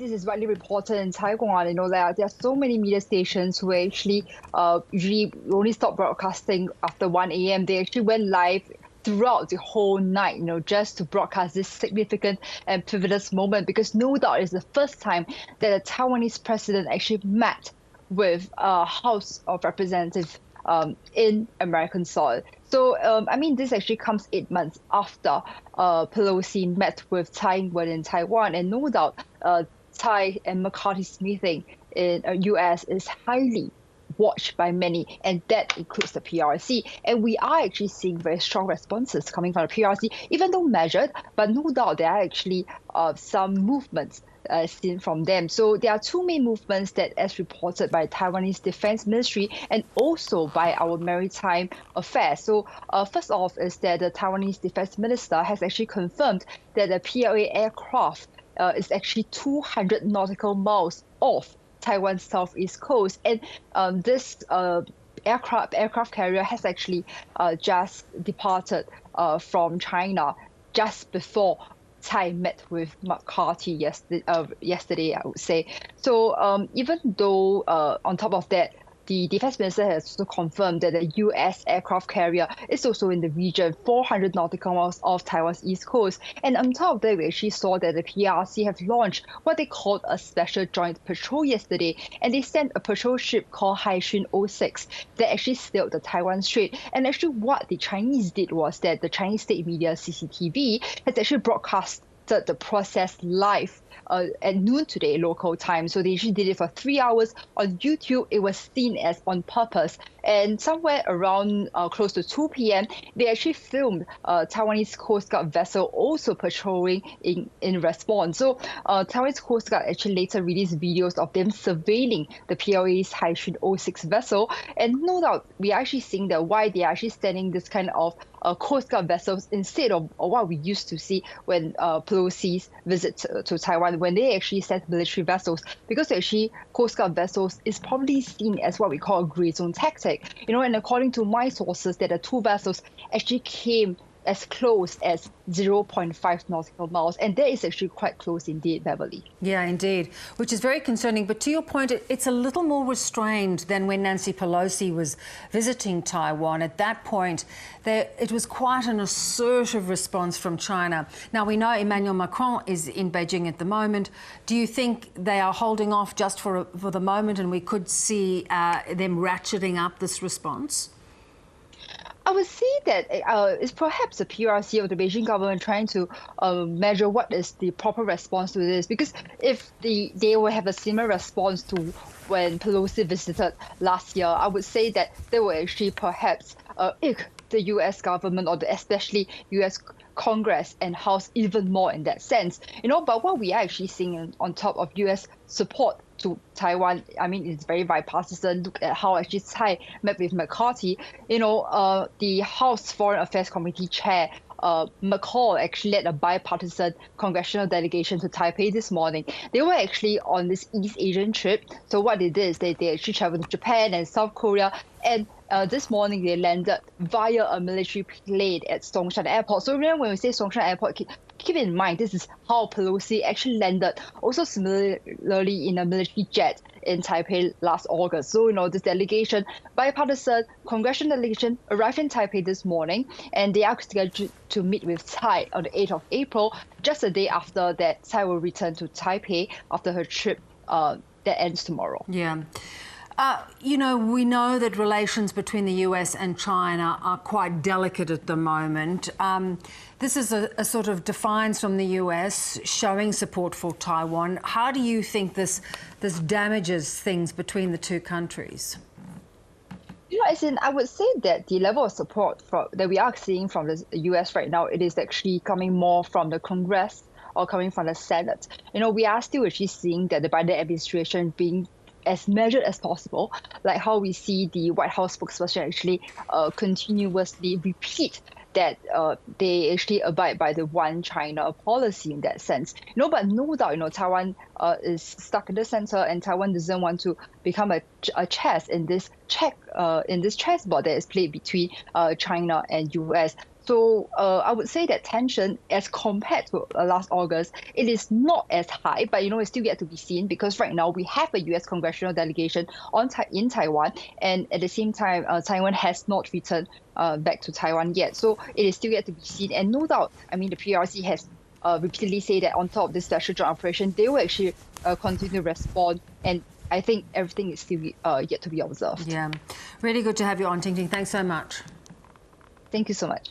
this is widely reported in Taiwan. There are so many media stations who actually usually only stop broadcasting after 1 a.m. They actually went live throughout the whole night, just to broadcast this significant and pivotal moment, because no doubt it's the first time that a Taiwanese president actually met with House of Representatives in American soil. So, this actually comes 8 months after Pelosi met with Tsai Ing-Wen in Taiwan. And no doubt Tsai and McCarthy's meeting in U.S. is highly watched by many, and that includes the PRC. And we are actually seeing very strong responses coming from the PRC, even though measured, but no doubt there are actually some movements seen from them. So there are two main movements that, as reported by Taiwanese Defense Ministry and also by our Maritime Affairs. So first off is that the Taiwanese Defense Minister has actually confirmed that the PLA aircraft is actually 200 nautical miles off Taiwan's southeast coast. And this aircraft carrier has actually just departed from China just before Tsai met with McCarthy yesterday, I would say. So even though on top of that, the defense minister has also confirmed that the U.S. aircraft carrier is also in the region, 400 nautical miles off Taiwan's east coast. And on top of that, we actually saw that the PRC have launched what they called a special joint patrol yesterday. And they sent a patrol ship called Haixun 06 that actually sailed the Taiwan Strait. And actually what the Chinese did was that the Chinese state media, CCTV, has actually broadcast the process live at noon today local time. So they actually did it for 3 hours on YouTube. It was seen as on purpose. And somewhere around close to 2 p.m., they actually filmed Taiwanese Coast Guard vessel also patrolling in response. So Taiwanese Coast Guard actually later released videos of them surveilling the PLA's Haixun 06 vessel. And no doubt, we are actually seeing that why they are actually sending this kind of Coast Guard vessels instead of what we used to see when Pelosi's visit to Taiwan, when they actually sent military vessels, because actually Coast Guard vessels is probably seen as what we call a gray zone tactic. And according to my sources, that the two vessels actually came as close as 0.5 nautical miles. And that is actually quite close indeed, Beverly. Yeah, indeed, which is very concerning. But to your point, it's a little more restrained than when Nancy Pelosi was visiting Taiwan. At that point, it was quite an assertive response from China. Now, we know Emmanuel Macron is in Beijing at the moment. Do you think they are holding off just for the moment and we could see them ratcheting up this response? I would say that it's perhaps the PRC or the Beijing government trying to measure what is the proper response to this. Because if they will have a similar response to when Pelosi visited last year, I would say that they will actually perhaps ick the U.S. government or especially U.S. Congress and House even more in that sense. But what we are actually seeing on top of U.S. support to Taiwan, it's very bipartisan. Look at how actually Tsai met with McCarthy. The House Foreign Affairs Committee chair, McCall, actually led a bipartisan congressional delegation to Taipei this morning. They were actually on this East Asian trip. So what they did is they actually traveled to Japan and South Korea. And this morning, they landed via a military plane at Songshan Airport. So remember when we say Songshan Airport, keep in mind, this is how Pelosi actually landed, also similarly in a military jet in Taipei last August. So, this delegation, bipartisan congressional delegation, arrived in Taipei this morning, and they are scheduled to meet with Tsai on the 8th of April, just a day after that Tsai will return to Taipei after her trip that ends tomorrow. Yeah. We know that relations between the US and China are quite delicate at the moment. This is a sort of defiance from the US showing support for Taiwan. How do you think this damages things between the two countries? I would say that the level of support that we are seeing from the US right now, it is actually coming more from the Congress or coming from the Senate. We are still actually seeing that the Biden administration being as measured as possible, like how we see the White House spokesperson actually continuously repeat that they actually abide by the one China policy in that sense. But no doubt, Taiwan is stuck in the center, and Taiwan doesn't want to become a chess in this chessboard that is played between China and US. So I would say that tension, as compared to last August, it is not as high, but it's still yet to be seen, because right now we have a U.S. congressional delegation in Taiwan, and at the same time, Taiwan has not returned back to Taiwan yet. So it is still yet to be seen, and no doubt, I mean, the PRC has repeatedly said that on top of this special joint operation, they will actually continue to respond, and I think everything is still yet to be observed. Yeah, really good to have you on, Tingting. Thanks so much. Thank you so much.